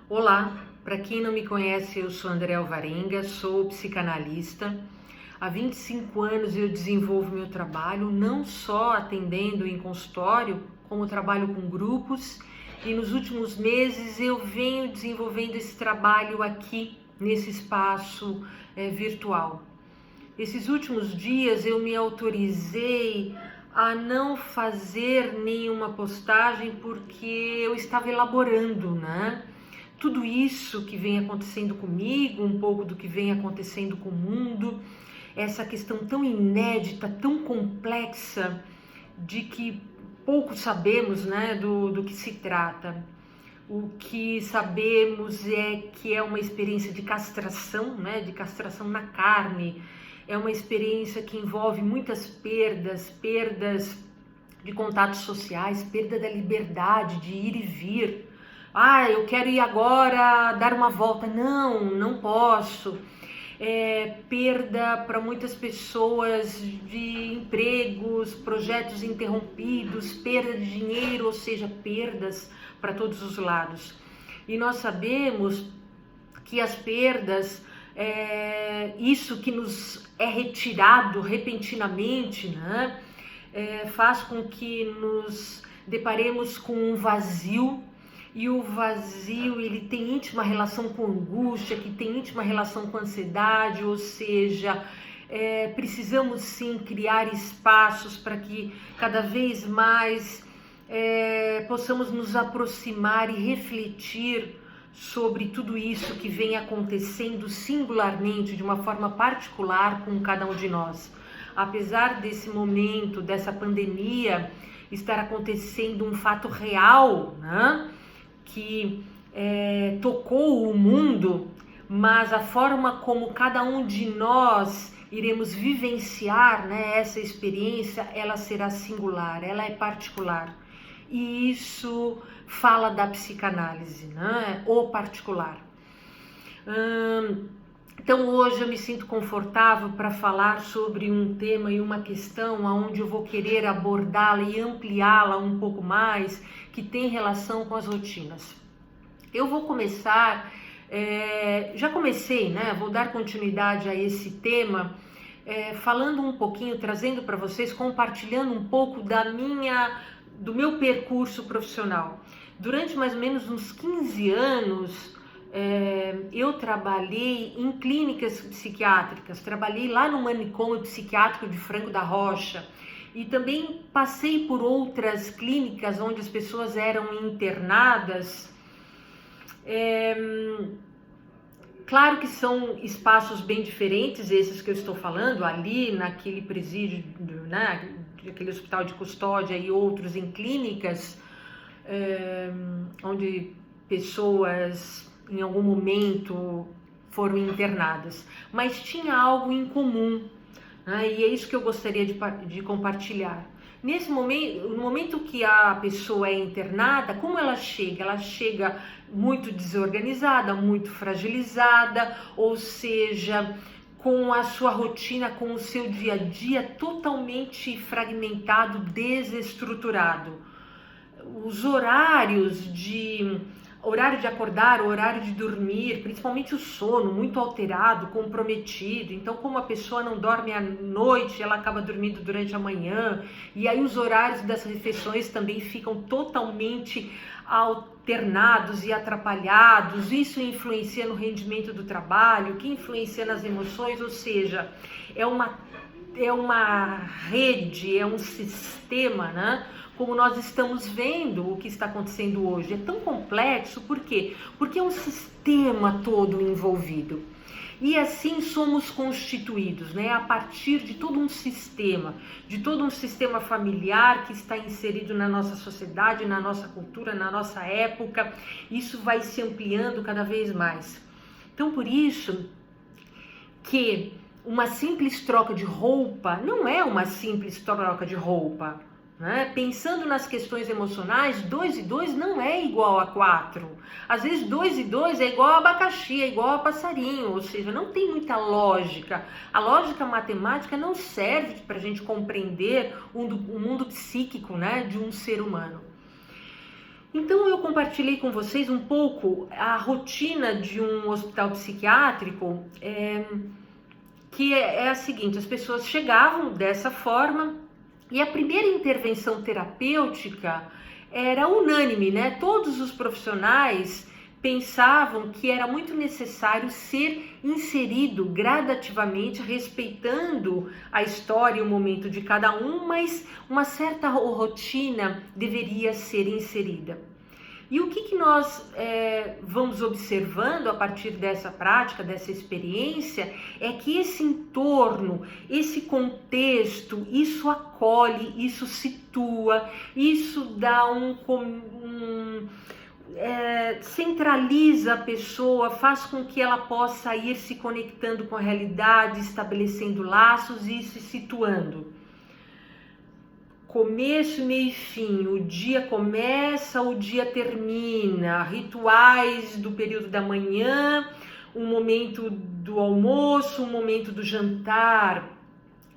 Olá, para quem não me conhece, eu sou André Alvarenga, sou psicanalista. Há 25 anos eu desenvolvo meu trabalho, não só atendendo em consultório, como trabalho com grupos. E nos últimos meses eu venho desenvolvendo esse trabalho aqui, nesse espaço virtual. Esses últimos dias eu me autorizei a não fazer nenhuma postagem porque eu estava elaborando, né? Tudo isso que vem acontecendo comigo, um pouco do que vem acontecendo com o mundo, essa questão tão inédita, tão complexa, de que pouco sabemos, né, do que se trata. O que sabemos é que é uma experiência de castração, né, de castração na carne. É uma experiência que envolve muitas perdas de contatos sociais, perda da liberdade de ir e vir. Eu quero ir agora dar uma volta. Não posso. Perda para muitas pessoas de empregos, projetos interrompidos, perda de dinheiro, ou seja, perdas para todos os lados. E nós sabemos que as perdas, isso que nos é retirado repentinamente, né, faz com que nos deparemos com um vazio. E o vazio, ele tem íntima relação com angústia, que tem íntima relação com ansiedade, ou seja, precisamos sim criar espaços para que cada vez mais possamos nos aproximar e refletir sobre tudo isso que vem acontecendo singularmente, de uma forma particular com cada um de nós. Apesar desse momento, dessa pandemia, estar acontecendo um fato real, né, que tocou o mundo, mas a forma como cada um de nós iremos vivenciar, né, essa experiência, ela será singular, ela é particular. E isso fala da psicanálise, né, o particular. Então hoje eu me sinto confortável para falar sobre um tema e uma questão onde eu vou querer abordá-la e ampliá-la um pouco mais, que tem relação com as rotinas. Eu vou começar, já comecei, né? Vou dar continuidade a esse tema, falando um pouquinho, trazendo para vocês, compartilhando um pouco do meu percurso profissional. Durante mais ou menos uns 15 anos, eu trabalhei em clínicas psiquiátricas, trabalhei lá no manicômio psiquiátrico de Franco da Rocha e também passei por outras clínicas onde as pessoas eram internadas. Claro que são espaços bem diferentes esses que eu estou falando, ali naquele presídio, né, aquele hospital de custódia e outros em clínicas onde pessoas em algum momento foram internadas, mas tinha algo em comum, né? E é isso que eu gostaria de compartilhar. Nesse momento, no momento que a pessoa é internada, como ela chega? Ela chega muito desorganizada, muito fragilizada, ou seja, com a sua rotina, com o seu dia a dia totalmente fragmentado, desestruturado. Os horário de acordar, horário de dormir, principalmente o sono, muito alterado, comprometido. Então, como a pessoa não dorme à noite, ela acaba dormindo durante a manhã. E aí os horários das refeições também ficam totalmente alternados e atrapalhados. Isso influencia no rendimento do trabalho, que influencia nas emoções, ou seja, é uma rede, é um sistema, né? Como nós estamos vendo o que está acontecendo hoje. É tão complexo, por quê? Porque é um sistema todo envolvido. E assim somos constituídos, né? A partir de todo um sistema familiar que está inserido na nossa sociedade, na nossa cultura, na nossa época. Isso vai se ampliando cada vez mais. Então, por isso que uma simples troca de roupa não é uma simples troca de roupa. Né? Pensando nas questões emocionais, 2 e 2 não é igual a 4. Às vezes 2 e 2 é igual a abacaxi, é igual a passarinho, ou seja, não tem muita lógica. A lógica matemática não serve para a gente compreender o mundo psíquico, né, de um ser humano. Então eu compartilhei com vocês um pouco a rotina de um hospital psiquiátrico, que é a seguinte: as pessoas chegavam dessa forma e a primeira intervenção terapêutica era unânime, né? Todos os profissionais pensavam que era muito necessário ser inserido gradativamente, respeitando a história e o momento de cada um, mas uma certa rotina deveria ser inserida. E o que nós vamos observando a partir dessa prática, dessa experiência, é que esse entorno, esse contexto, isso acolhe, isso situa, isso dá centraliza a pessoa, faz com que ela possa ir se conectando com a realidade, estabelecendo laços e se situando. Começo, meio e fim, o dia começa, o dia termina, rituais do período da manhã, um momento do almoço, um momento do jantar,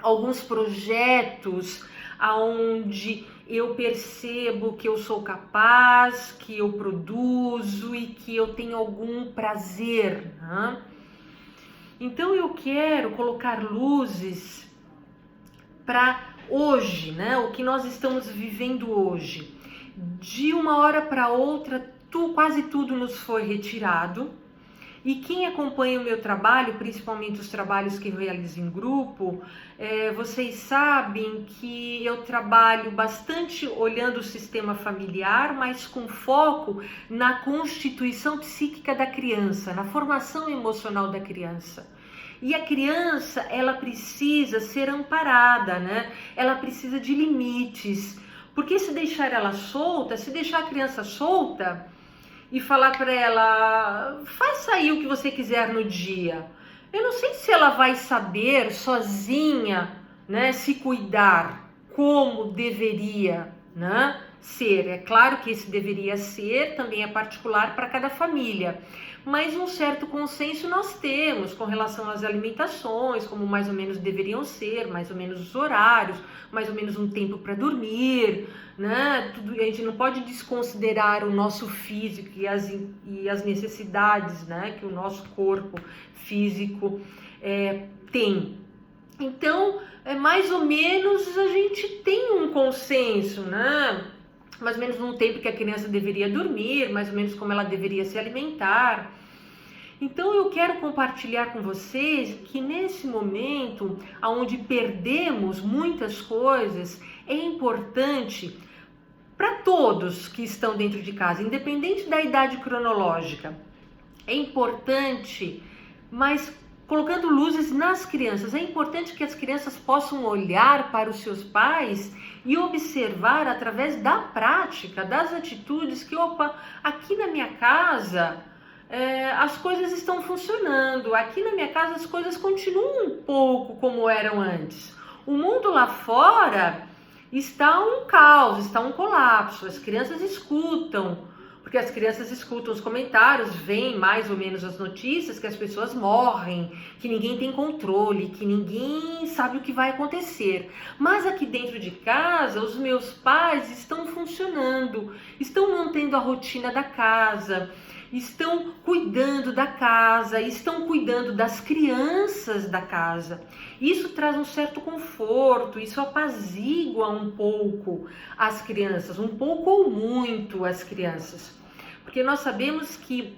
alguns projetos aonde eu percebo que eu sou capaz, que eu produzo e que eu tenho algum prazer, né? Então eu quero colocar luzes para hoje, né? O que nós estamos vivendo hoje. De uma hora para outra, quase tudo nos foi retirado. E quem acompanha o meu trabalho, principalmente os trabalhos que eu realizo em grupo, vocês sabem que eu trabalho bastante olhando o sistema familiar, mas com foco na constituição psíquica da criança, na formação emocional da criança. E a criança, ela precisa ser amparada, né? Ela precisa de limites, porque se deixar ela solta, se deixar a criança solta e falar para ela, faça aí o que você quiser no dia, eu não sei se ela vai saber sozinha, né, se cuidar como deveria, né, ser. É claro que esse deveria ser também é particular para cada família, mas um certo consenso nós temos com relação às alimentações, como mais ou menos deveriam ser, mais ou menos os horários, mais ou menos um tempo para dormir, né? A gente não pode desconsiderar o nosso físico e as necessidades, né, que o nosso corpo físico tem. Então, mais ou menos a gente tem um consenso, né? Mais ou menos no tempo que a criança deveria dormir, mais ou menos como ela deveria se alimentar. Então eu quero compartilhar com vocês que nesse momento, onde perdemos muitas coisas, é importante para todos que estão dentro de casa, independente da idade cronológica, é importante, mas colocando luzes nas crianças, é importante que as crianças possam olhar para os seus pais e observar através da prática, das atitudes, que opa, aqui na minha casa as coisas estão funcionando, aqui na minha casa as coisas continuam um pouco como eram antes. O mundo lá fora está um caos, está um colapso, as crianças escutam, porque as crianças escutam os comentários, veem mais ou menos as notícias que as pessoas morrem, que ninguém tem controle, que ninguém sabe o que vai acontecer. Mas aqui dentro de casa, os meus pais estão funcionando, estão mantendo a rotina da casa, estão cuidando da casa, estão cuidando das crianças da casa. Isso traz um certo conforto, isso apazigua um pouco as crianças, um pouco ou muito as crianças. Porque nós sabemos que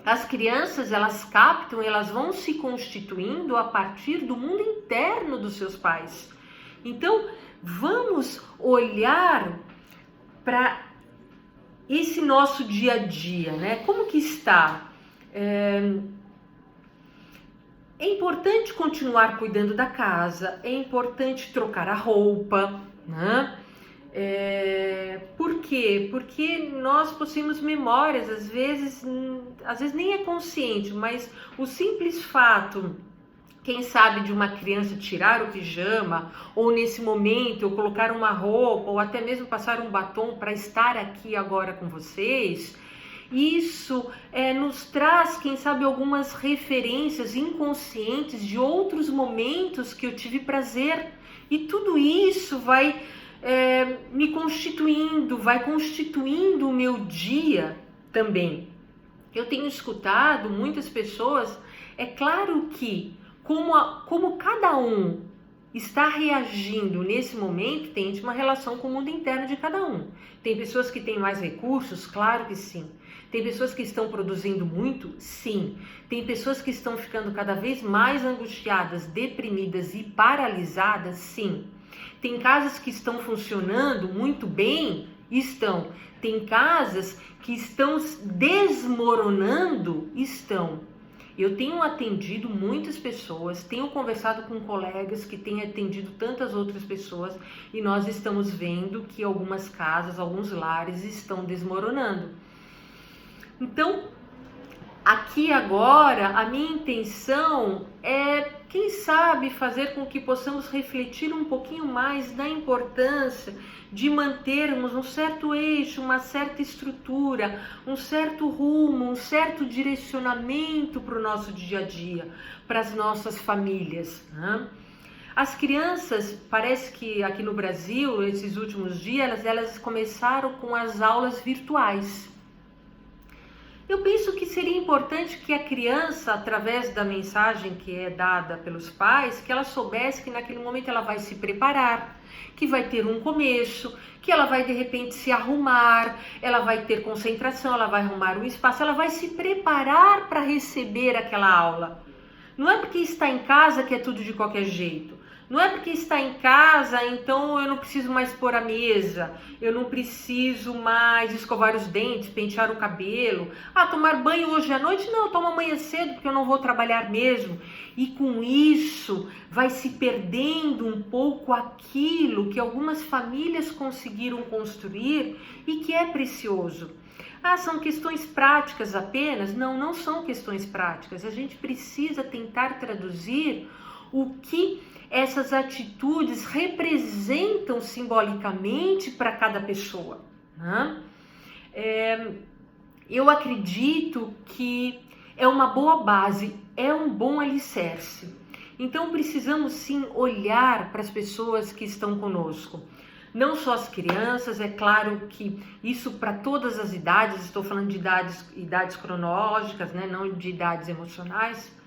as crianças, elas captam, elas vão se constituindo a partir do mundo interno dos seus pais. Então, vamos olhar para esse nosso dia a dia, né? Como que está? É importante continuar cuidando da casa, é importante trocar a roupa, né? Por quê? Porque nós possuímos memórias, às vezes nem é consciente, mas o simples fato, quem sabe, de uma criança tirar o pijama, ou nesse momento eu colocar uma roupa, ou até mesmo passar um batom para estar aqui agora com vocês, isso nos traz, quem sabe, algumas referências inconscientes de outros momentos que eu tive prazer. E tudo isso vai me constituindo, vai constituindo o meu dia também. Eu tenho escutado muitas pessoas, é claro que como cada um está reagindo nesse momento, tem uma relação com o mundo interno de cada um. Tem pessoas que têm mais recursos? Claro que sim. Tem pessoas que estão produzindo muito? Sim. Tem pessoas que estão ficando cada vez mais angustiadas, deprimidas e paralisadas? Sim. Tem casas que estão funcionando muito bem? Estão. Tem casas que estão desmoronando? Estão. Eu tenho atendido muitas pessoas, tenho conversado com colegas que têm atendido tantas outras pessoas e nós estamos vendo que algumas casas, alguns lares estão desmoronando. Então, aqui agora, a minha intenção é, quem sabe, fazer com que possamos refletir um pouquinho mais da importância de mantermos um certo eixo, uma certa estrutura, um certo rumo, um certo direcionamento para o nosso dia a dia, para as nossas famílias, né? As crianças, parece que aqui no Brasil, esses últimos dias, elas começaram com as aulas virtuais. Eu penso que seria importante que a criança, através da mensagem que é dada pelos pais, que ela soubesse que naquele momento ela vai se preparar, que vai ter um começo, que ela vai de repente se arrumar, ela vai ter concentração, ela vai arrumar um espaço, ela vai se preparar para receber aquela aula. Não é porque está em casa que é tudo de qualquer jeito. Não é porque está em casa, então eu não preciso mais pôr a mesa, eu não preciso mais escovar os dentes, pentear o cabelo. Tomar banho hoje à noite? Não, eu tomo amanhã cedo porque eu não vou trabalhar mesmo. E com isso vai se perdendo um pouco aquilo que algumas famílias conseguiram construir e que é precioso. São questões práticas apenas? Não, não são questões práticas. A gente precisa tentar traduzir o que essas atitudes representam simbolicamente para cada pessoa, né? Eu acredito que é uma boa base, é um bom alicerce. Então precisamos sim olhar para as pessoas que estão conosco. Não só as crianças, é claro que isso para todas as idades, estou falando de idades cronológicas, né? Não de idades emocionais.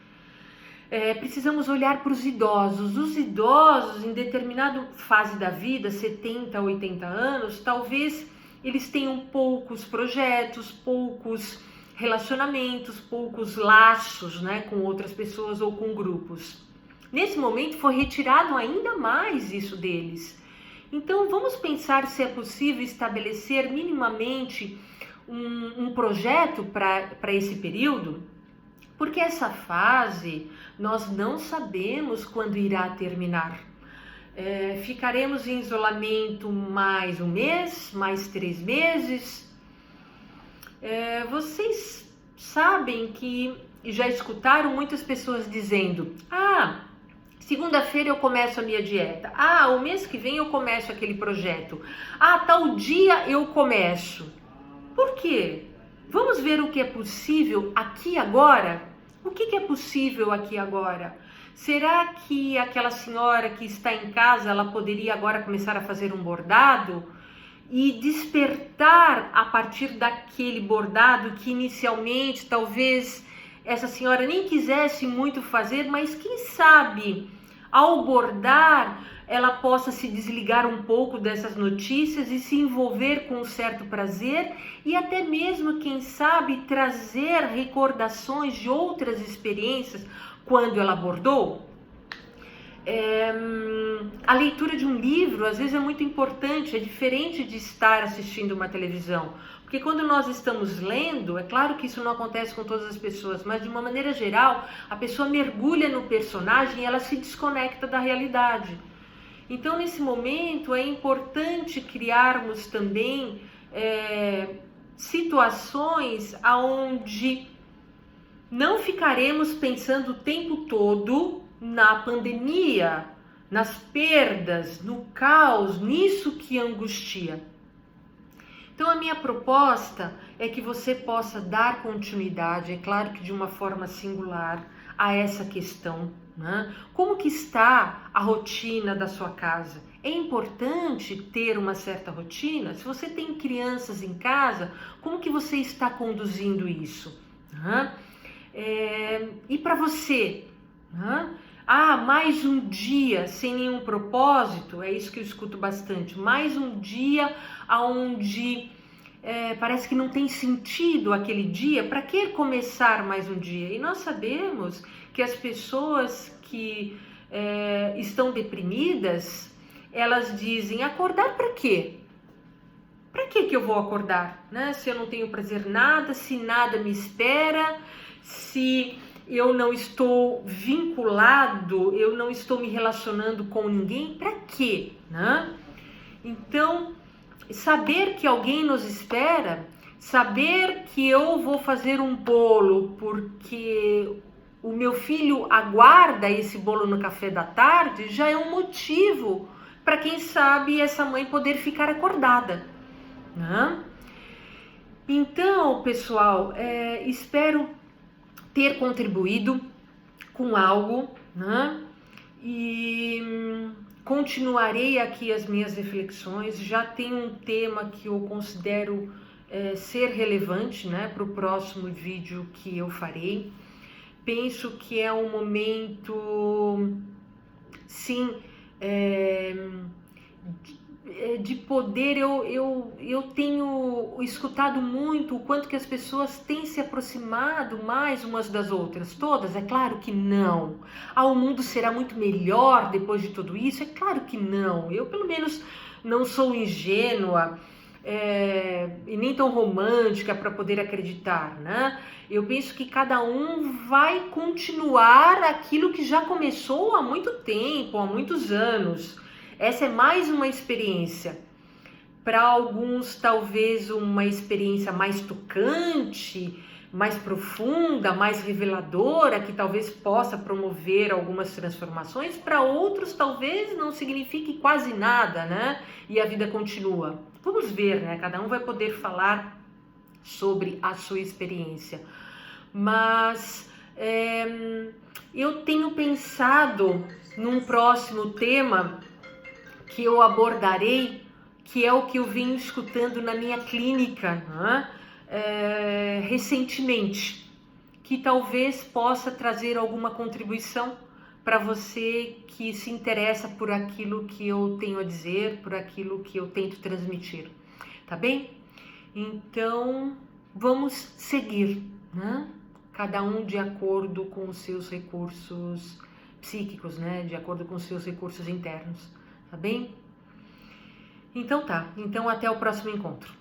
Precisamos olhar para os idosos. Os idosos, em determinada fase da vida, 70, 80 anos, talvez eles tenham poucos projetos, poucos relacionamentos, poucos laços, né, com outras pessoas ou com grupos. Nesse momento foi retirado ainda mais isso deles. Então vamos pensar se é possível estabelecer minimamente um projeto para esse período, porque essa fase nós não sabemos quando irá terminar. Ficaremos em isolamento mais um mês, mais 3 meses. Vocês sabem que já escutaram muitas pessoas dizendo: segunda-feira eu começo a minha dieta. O mês que vem eu começo aquele projeto. Tal dia eu começo. Por quê? Vamos ver o que é possível aqui agora? O que é possível aqui agora? Será que aquela senhora que está em casa, ela poderia agora começar a fazer um bordado e despertar a partir daquele bordado que inicialmente talvez essa senhora nem quisesse muito fazer, mas quem sabe ao bordar ela possa se desligar um pouco dessas notícias e se envolver com um certo prazer e até mesmo, quem sabe, trazer recordações de outras experiências quando ela bordou. A leitura de um livro às vezes é muito importante, é diferente de estar assistindo uma televisão, porque quando nós estamos lendo, é claro que isso não acontece com todas as pessoas, mas de uma maneira geral, a pessoa mergulha no personagem e ela se desconecta da realidade. Então, nesse momento, é importante criarmos também situações onde não ficaremos pensando o tempo todo na pandemia, nas perdas, no caos, nisso que angustia. Então, a minha proposta é que você possa dar continuidade, é claro que de uma forma singular, a essa questão né? Como que está a rotina da sua casa? É importante ter uma certa rotina? Se você tem crianças em casa, como que você está conduzindo isso? Né? E para você? Né? Mais um dia sem nenhum propósito? É isso que eu escuto bastante. Mais um dia onde parece que não tem sentido aquele dia. Para que começar mais um dia? E nós sabemos que as pessoas que estão deprimidas, elas dizem: acordar para quê? Para que eu vou acordar? Né? Se eu não tenho prazer nada, se nada me espera, se eu não estou vinculado, eu não estou me relacionando com ninguém, para quê? Né? Então, saber que alguém nos espera, saber que eu vou fazer um bolo porque o meu filho aguarda esse bolo no café da tarde, já é um motivo para, quem sabe, essa mãe poder ficar acordada, né? Então, pessoal, espero ter contribuído com algo, né? E continuarei aqui as minhas reflexões. Já tem um tema que eu considero ser relevante, né, para o próximo vídeo que eu farei. Penso que é um momento, sim, de poder. Eu tenho escutado muito o quanto que as pessoas têm se aproximado mais umas das outras. Todas? É claro que não. O mundo será muito melhor depois de tudo isso? É claro que não. Eu, pelo menos, não sou ingênua e nem tão romântica para poder acreditar, né? Eu penso que cada um vai continuar aquilo que já começou há muito tempo, há muitos anos. Essa é mais uma experiência. Para alguns, talvez uma experiência mais tocante, mais profunda, mais reveladora, que talvez possa promover algumas transformações. Para outros, talvez não signifique quase nada, né? E a vida continua. Vamos ver, né? Cada um vai poder falar sobre a sua experiência. Mas eu tenho pensado num próximo tema que eu abordarei, que é o que eu venho escutando na minha clínica, né? Recentemente, que talvez possa trazer alguma contribuição para você que se interessa por aquilo que eu tenho a dizer, por aquilo que eu tento transmitir, tá bem? Então, vamos seguir, né? Cada um de acordo com os seus recursos psíquicos, né? De acordo com os seus recursos internos, tá bem? Então tá, então até o próximo encontro.